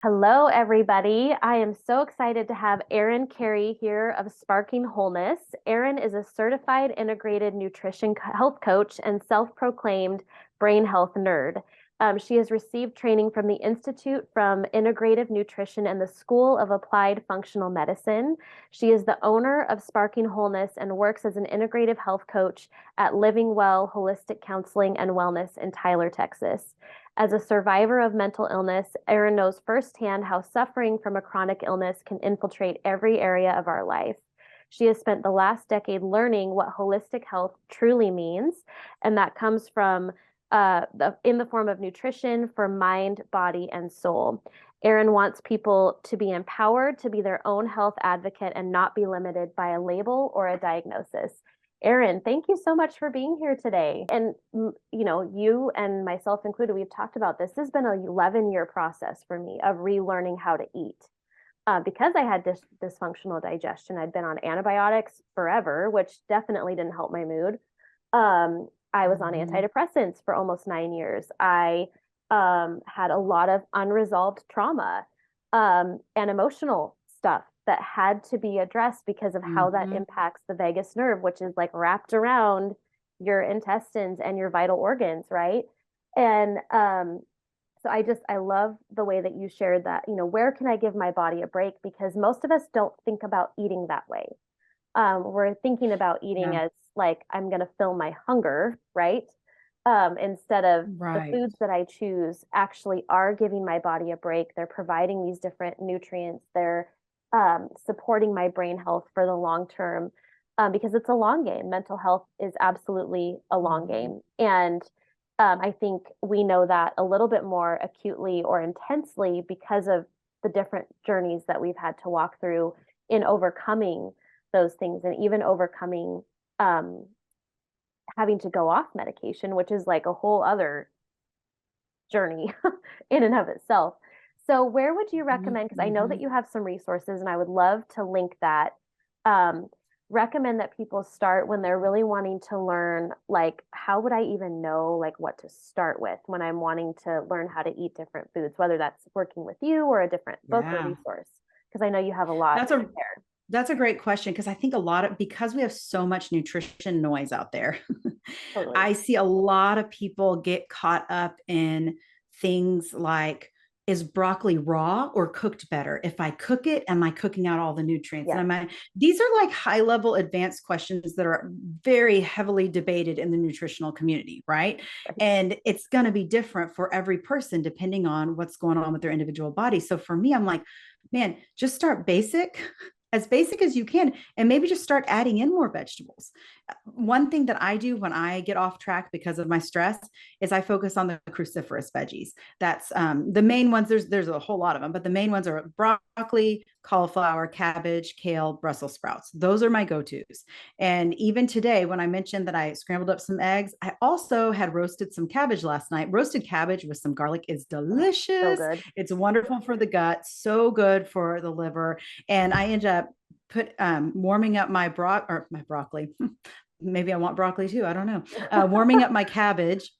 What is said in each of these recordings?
Hello, everybody. I am so excited to have Erin Kerry here of Sparking Wholeness. Erin is a certified integrated nutrition health coach and self-proclaimed brain health nerd. She has received training from the Institute from Integrative Nutrition and the School of Applied Functional Medicine. She is the owner of Sparking Wholeness and works as an integrative health coach at Living Well Holistic Counseling and Wellness in Tyler, Texas. As a survivor of mental illness, Erin knows firsthand how suffering from a chronic illness can infiltrate every area of our life. She has spent the last decade learning what holistic health truly means, and that comes from in the form of nutrition for mind, body, and soul. Erin wants people to be empowered to be their own health advocate and not be limited by a label or a diagnosis. Erin, thank you so much for being here today. And, you and myself included, we've talked about this. This has been an 11-year process for me of relearning how to eat. Because I had dysfunctional digestion, I'd been on antibiotics forever, which definitely didn't help my mood. I was on Mhm. antidepressants for almost 9 years. I had a lot of unresolved trauma and emotional stuff that had to be addressed because of how that Mhm. impacts the vagus nerve, which is like wrapped around your intestines and your vital organs, right? And so I love the way that you shared that, where can I give my body a break? Because most of us don't think about eating that way. We're thinking about eating Yeah. as like I'm going to fill my hunger, right? Instead of the Right. foods that I choose actually are giving my body a break. They're providing these different nutrients. They're supporting my brain health for the long term because it's a long game. Mental health is absolutely a long Mhm. game. And I think we know that a little bit more acutely or intensely because of the different journeys that we've had to walk through in overcoming those things and even overcoming um, having to go off medication, which is like a whole other journey in and of itself. So, where would you Mhm. recommend? Because I know that Mhm. you have some resources and I would love to link that. Um, recommend that people start when they're really wanting to learn, like, how would I even know, like, what to start with when I'm wanting to learn how to eat different foods, whether that's working with you or a different book or Yeah. resource? Because I know you have a lot That's to a share. that's a great question because I think a lot of because we have so much nutrition noise out there. Totally. I see a lot of people get caught up in things like, is broccoli raw or cooked better? If I cook it, am I cooking out all the nutrients? And Yes. these are like high level advanced questions that are very heavily debated in the nutritional community, right? Right. And it's going to be different for every person depending on what's going on with their individual body. So for me, I'm like, man, just start as basic as you can, and maybe just start adding in more vegetables. One thing that I do when I get off track because of my stress is I focus on the cruciferous veggies. That's the main ones. There's a whole lot of them, but the main ones are broccoli, cauliflower, cabbage, kale, Brussels sprouts. Those are my go-tos. And even today, when I mentioned that I scrambled up some eggs, I also had roasted some cabbage last night. Roasted cabbage with some garlic is Oh, so delicious. good. It's wonderful for the gut, so good for the liver. And I ended up warming up my broccoli. Maybe I want broccoli too. I don't know. Warming up my cabbage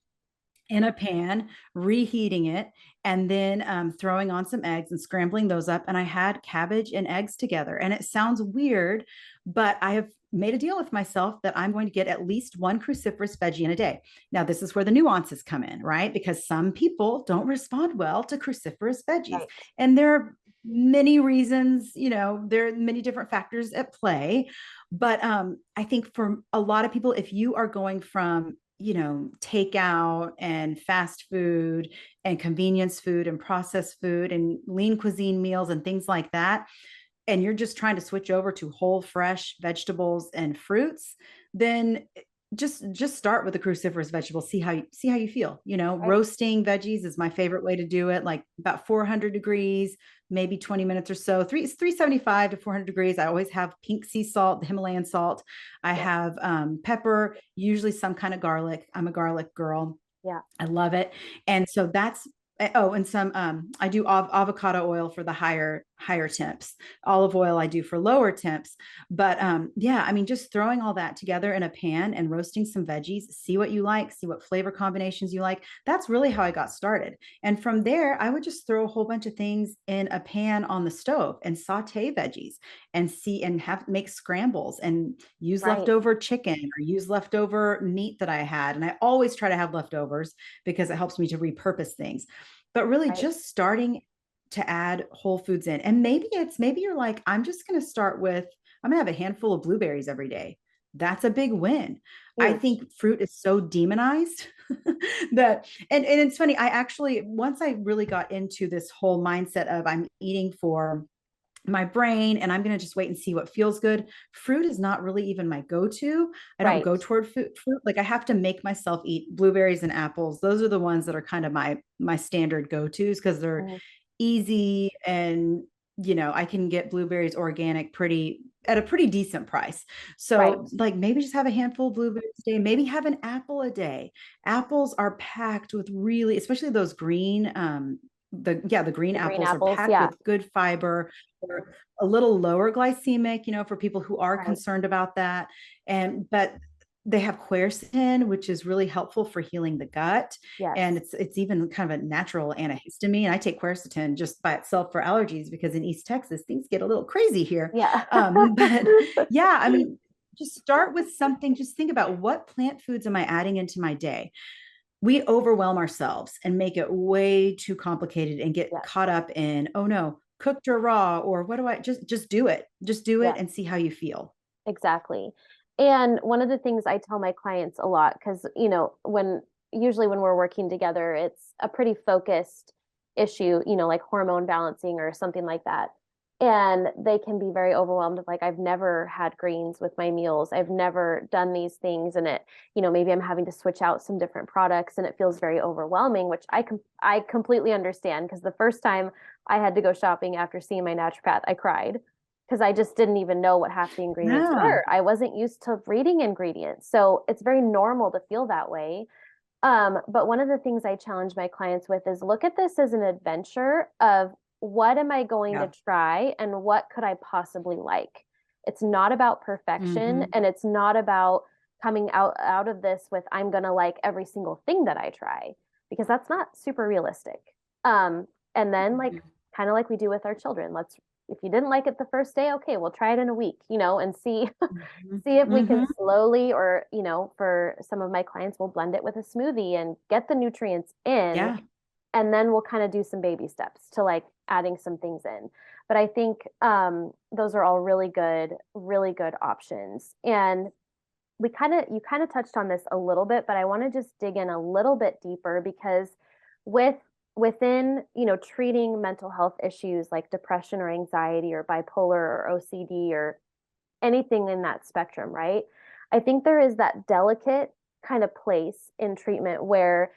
in a pan, reheating it, and then throwing on some eggs and scrambling those up. And I had cabbage and eggs together. And it sounds weird, but I have made a deal with myself that I'm going to get at least one cruciferous veggie in a day. Now, this is where the nuances come in, right? Because some people don't respond well to cruciferous veggies. Right. And there are many reasons, there are many different factors at play. But I think for a lot of people, if you are going from takeout and fast food and convenience food and processed food and lean cuisine meals and things like that, and you're just trying to switch over to whole fresh vegetables and fruits, then just start with the cruciferous vegetables. See how you feel. Right. Roasting veggies is my favorite way to do it, like about 400 degrees, maybe 20 minutes or so. 375 to 400 degrees. I always have pink sea salt, the Himalayan salt. I Yep. have pepper, usually some kind of garlic. I'm a garlic girl. Yeah. I love it. And so that's oh, and some I do avocado oil for the higher temps. Olive oil I do for lower temps. But yeah, I mean, just throwing all that together in a pan and roasting some veggies, see what you like, see what flavor combinations you like. That's really how I got started. And from there, I would just throw a whole bunch of things in a pan on the stove and saute veggies and see and have make scrambles and use Right, leftover chicken or use leftover meat that I had. And I always try to have leftovers because it helps me to repurpose things. But really right. just starting to add whole foods in. And maybe you're like, I'm just going to start with, I'm going to have a handful of blueberries every day. That's a big win. I Huge. think fruit is so demonized that, and it's funny. I actually, once I really got into this whole mindset of I'm eating for my brain and I'm going to just wait and see what feels good. Fruit is not really even my go-to. I don't Right. go toward fruit. Like I have to make myself eat blueberries and apples. Those are the ones that are kind of my standard go-tos because they're Mhm. easy and I can get blueberries organic pretty at a pretty decent price. Right. So like maybe just have a handful of blueberries a day, maybe have an apple a day. Apples are packed with really, especially those green the green The green apples are apples. packed Yeah. with good fiber or a little lower glycemic, for people who are Right. concerned about that. But they have quercetin, which is really helpful for healing the gut. And Yes. it's even kind of a natural antihistamine. I take quercetin just by itself for allergies because in East Texas, things get a little crazy here. Yeah. But yeah, I mean, just start with something. Just think about what plant foods am I adding into my day? We overwhelm ourselves and make it way too complicated and get Yes. caught up in, oh no, cooked or raw, or what do I just do it. Just do it Yes. and see how you feel. Exactly. And one of the things I tell my clients a lot, because, usually when we're working together, it's a pretty focused issue, like hormone balancing or something like that. And they can be very overwhelmed of like, I've never had greens with my meals. I've never done these things. And maybe I'm having to switch out some different products and it feels very overwhelming, which I completely understand because the first time I had to go shopping after seeing my naturopath, I cried because I just didn't even know what half the ingredients Yeah. were. I wasn't used to reading ingredients. So it's very normal to feel that way. But one of the things I challenge my clients with is look at this as an adventure of what am I going to Yeah. try and what could I possibly like? It's not about perfection Hmm. and it's not about coming out of this with I'm going to like every single thing that I try because that's not super realistic. And then like kind of like we do with our children, let's if you didn't like it the first day, okay, we'll try it in a week, and see Hmm. see if we can Hmm. slowly or, for some of my clients, we'll blend it with a smoothie and get the nutrients in. Yeah. And then we'll kind of do some baby steps to like adding some things in. But I think those are all really good options. And you kind of touched on this a little bit, but I want to just dig in a little bit deeper because with within, treating mental health issues like depression or anxiety or bipolar or OCD or anything in that spectrum, right? I think there is that delicate kind of place in treatment where,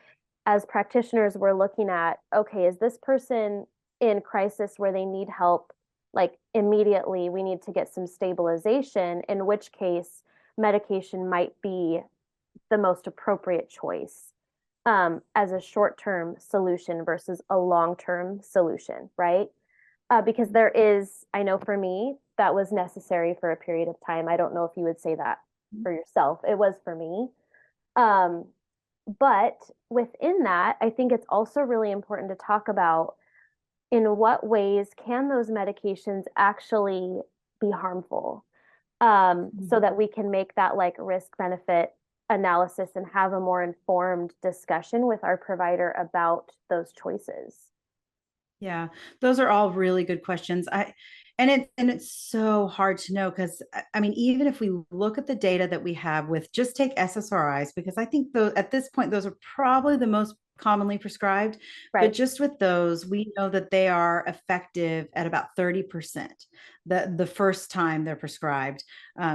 as practitioners, we're looking at, okay, is this person in crisis where they need help like immediately? We need to get some stabilization, in which case, medication might be the most appropriate choice as a short term solution versus a long term solution, right? Because there is, I know for me, that was necessary for a period of time. I don't know if you would say that for yourself. It was for me. Um, but within that, I think it's also really important to talk about in what ways can those medications actually be harmful, so Mhm. that we can make that like risk benefit analysis and have a more informed discussion with our provider about those choices. Yeah, those are all really good questions. And it's so hard to know because I mean, even if we look at the data that we have with just take SSRIs, because I think though at this point those are probably the most commonly prescribed, but Right. just with those, we know that they are effective at about 30% the first time they're prescribed,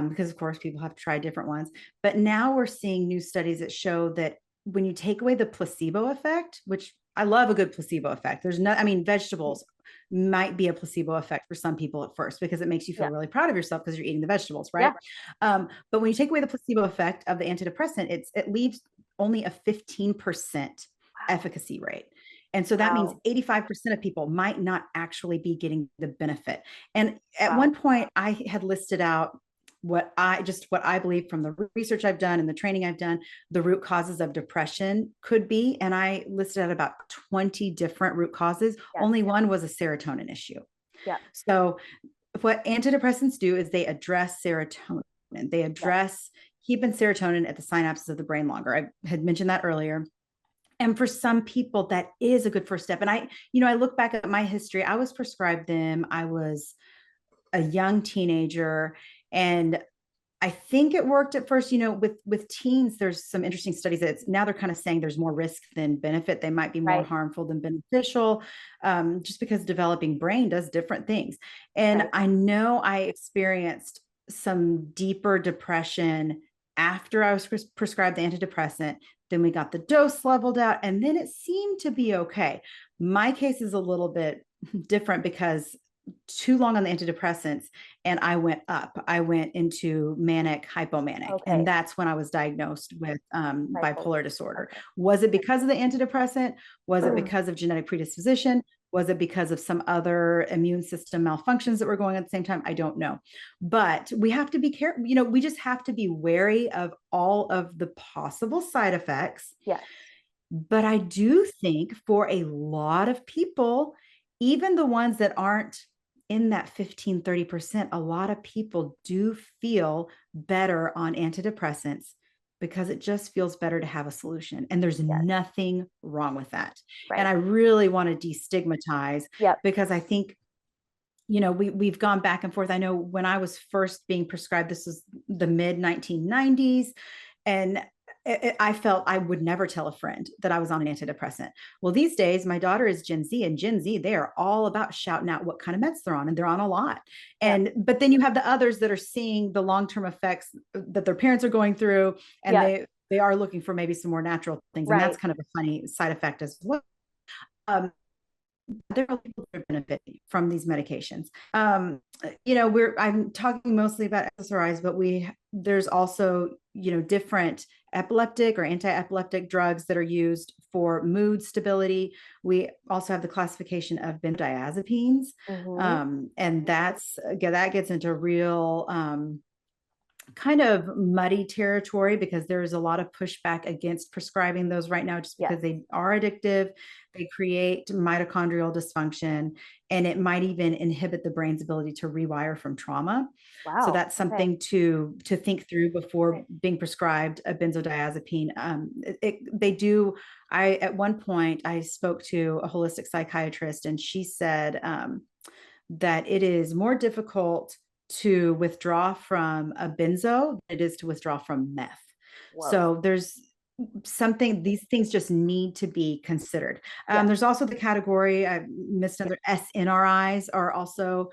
because of course people have to try different ones. But now we're seeing new studies that show that when you take away the placebo effect, which I love a good placebo effect. There's no, I mean, vegetables might be a placebo effect for some people at first because it makes you feel Yeah. really proud of yourself because you're eating the vegetables, right? Yeah. But when you take away the placebo effect of the antidepressant, it leaves only a 15% Wow. efficacy rate. And so that means Wow. 85% of people might not actually be getting the benefit. And at Wow. one point I had listed out what I believe from the research I've done and the training I've done, the root causes of depression could be. And I listed out about 20 different root causes. Yes. Only one was a serotonin issue. Yeah. So what antidepressants do is they address serotonin. They address keeping serotonin at the synapses of the brain longer. I had mentioned that earlier. And for some people, that is a good first step. And I look back at my history. I was prescribed them. I was a young teenager, and I think it worked at first. With teens, there's some interesting studies that now they're kind of saying there's more risk than benefit. They might be more harmful than beneficial, just because developing brain does different things. And I know I experienced some deeper depression after I was prescribed the antidepressant. Then we got the dose leveled out, and then it seemed to be okay. My case is a little bit different because too long on the antidepressants and I went up. I went into manic hypomanic. And that's when I was diagnosed with bipolar disorder. Was it because of the antidepressant? Was it because of genetic predisposition? Was it because of some other immune system malfunctions that were going at the same time? I don't know. But we have to be careful. We just have to be wary of all of the possible side effects. Yes. But I do think for a lot of people, even the ones that aren't in that 15-30%, a lot of people do feel better on antidepressants because it just feels better to have a solution. And there's nothing wrong with that. And I really want to destigmatize because I think, we've gone back and forth. I know when I was first being prescribed, this was the mid 1990s, and I felt I would never tell a friend that I was on an antidepressant. Well, these days, my daughter is Gen Z, and Gen Z, they are all about shouting out what kind of meds they're on, and they're on a lot. But then you have the others that are seeing the long-term effects that their parents are going through, and they are looking for maybe some more natural things. And that's kind of a funny side effect as well. There are people that are benefiting from these medications. I'm talking mostly about SSRIs, but there's also, different epileptic or anti-epileptic drugs that are used for mood stability. We also have the classification of benzodiazepines. And that gets into real, kind of muddy territory because there is a lot of pushback against prescribing those right now, just because they are addictive. They create mitochondrial dysfunction, and it might even inhibit the brain's ability to rewire from trauma. Wow. So that's something to think through before being prescribed a benzodiazepine. At one point I spoke to a holistic psychiatrist, and she said that it is more difficult to withdraw from a benzo than it is to withdraw from meth. Whoa. So there's these things just need to be considered. There's also the category, I missed another, SNRIs are also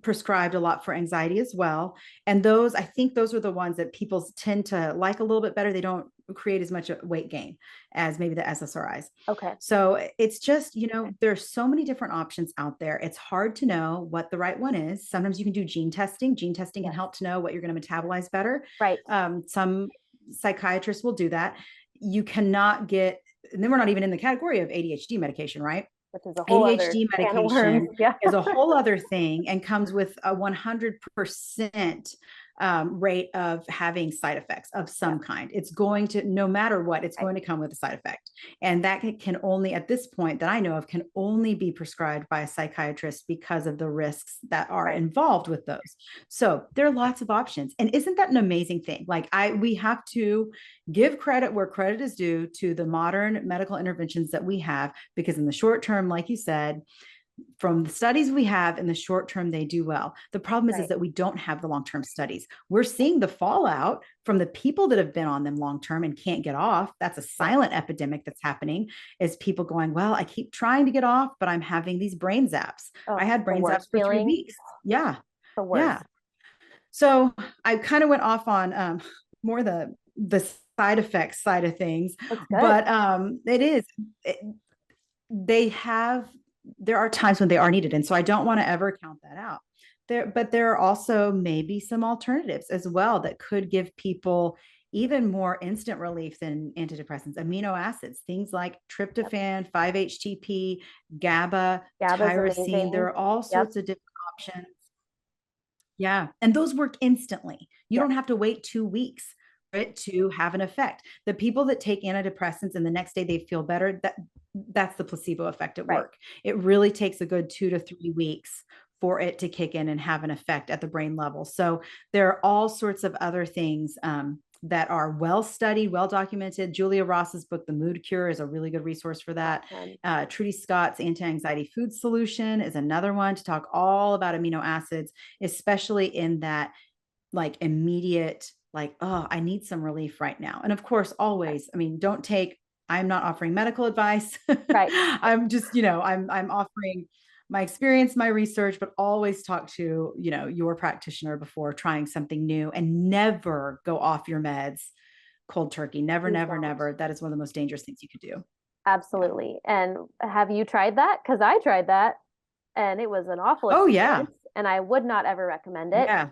prescribed a lot for anxiety as well. And I think those are the ones that people tend to like a little bit better. They don't create as much weight gain as maybe the SSRIs. Okay. So it's just, there's so many different options out there. It's hard to know what the right one is. Sometimes you can do gene testing. Gene testing can help to know what you're going to metabolize better. Right. Some psychiatrists will do that. You cannot get, and then we're not even in the category of ADHD medication, right? Which is a whole ADHD medication is a whole other thing and comes with a 100% rate of having side effects of some kind. It's going to, no matter what, it's going to come with a side effect. And that can only, at this point that I know of, can only be prescribed by a psychiatrist because of the risks that are involved with those. So there are lots of options. And isn't that an amazing thing? We have to give credit where credit is due to the modern medical interventions that we have, because in the short term, like you said, from the studies we have, in the short term, they do well. The problem is that we don't have the long-term studies. We're seeing the fallout from the people that have been on them long-term and can't get off. That's a silent epidemic that's happening, is people going, well, I keep trying to get off, but I'm having these brain zaps. I had brain zaps for 3 weeks. Yeah. Yeah. So I kind of went off on more the side effects side of things, but there are times when they are needed. And so I don't want to ever count that out there, but there are also maybe some alternatives as well that could give people even more instant relief than antidepressants, amino acids, things like Yep. tryptophan, 5-HTP, GABA, GABA's tyrosine. There amazing. are all Yep. sorts of different options. Yeah. And those work instantly. You Yep. don't have to wait 2 weeks for it to have an effect. The people that take antidepressants and the next day they feel better, that's the placebo effect at Right. work. It really takes a good 2 to 3 weeks for it to kick in and have an effect at the brain level. So there are all sorts of other things that are well studied, well documented. Julia Ross's book, The Mood Cure, is a really good resource for that. Awesome. Trudy Scott's Anti-Anxiety Food Solution is another one to talk all about amino acids, especially in that like immediate, like, oh, I need some relief right now. And of course, always, I mean, don't take, I'm not offering medical advice. Right. I'm just, I'm offering my experience, my research, but always talk to, your practitioner before trying something new, and never go off your meds cold turkey. Never, Please never, don't. never. That is one of the most dangerous things you could do. Yeah. Absolutely. And have you tried that? Because I tried that and it was an awful Oh yeah. experience and I would not ever recommend it. Yeah.